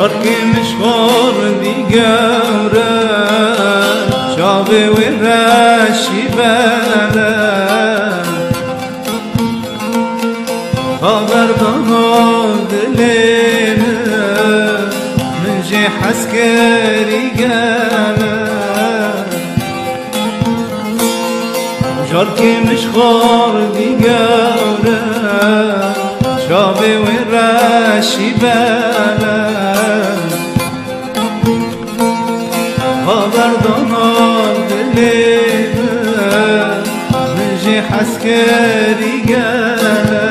شرکمش خوردی گوره شاوه و رشی بله خبر دانا دلینه من جه حسکری گله شرکمش خوردی گوره شاوه و رشی بله خبردار دلیم مجی حسکری گله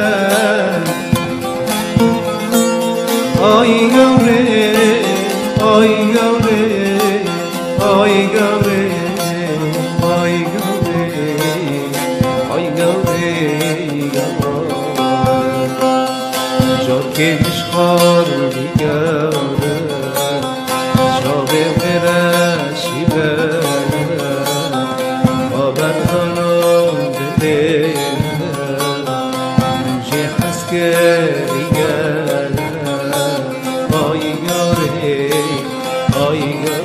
آی گوره آی گوره آی گوره آی گوره آی گوره جرکش خوردی گوره شابه برشی بله خبردارم دلیم منجی حسکری گله آی گوره آی گوره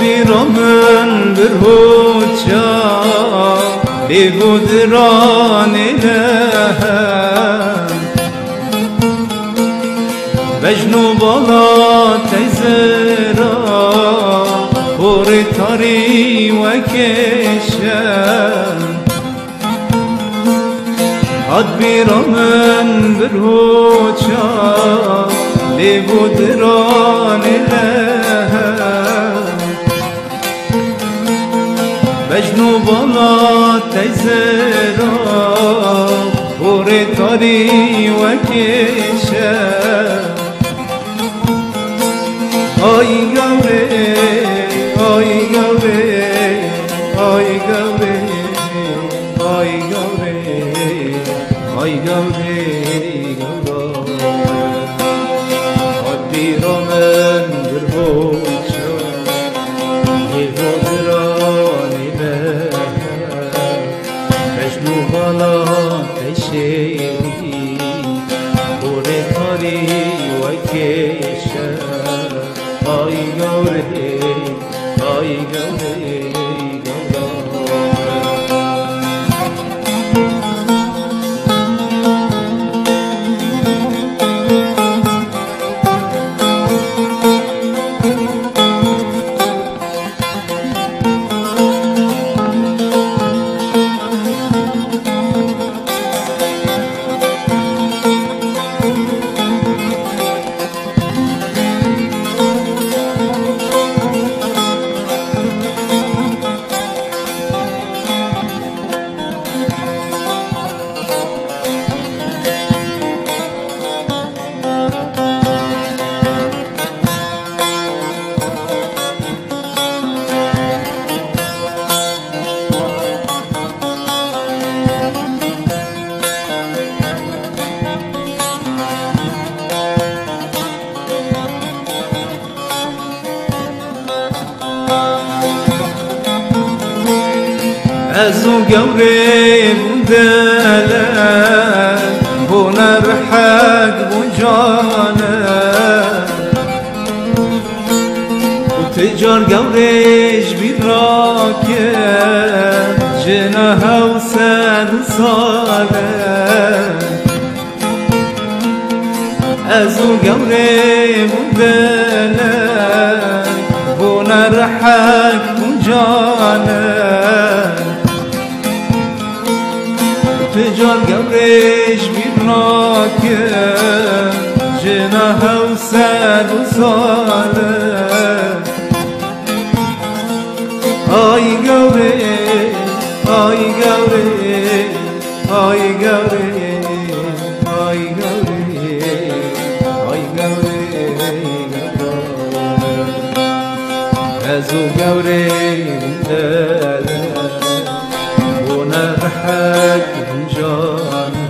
بیرامن برهوچا بیگودران لهم بجنو بالا تیزرا خوری تاری و کشم ad بیرامن برهوچا بیگودران لهم بجنو بالا تیزرا خوری تاری و کشم آی گوره آی گوره آی گوره آی گوره آی گوره ad بیرامن برهوچا بیگودران مجنو بالا تشیری خوره تاری و کشم آی گوره آی گوره ازو گوری بودله هنر حق بجانه و تجار گوریش بیراکه جنه و سد ساله ازو گوری بودله هنر حق بجانه تجار گوریش بیراکه جنه و سد ساله آی گوری آی گوری آی گوری آی گوری آی گوری ازو گوری بودله هنر حق جان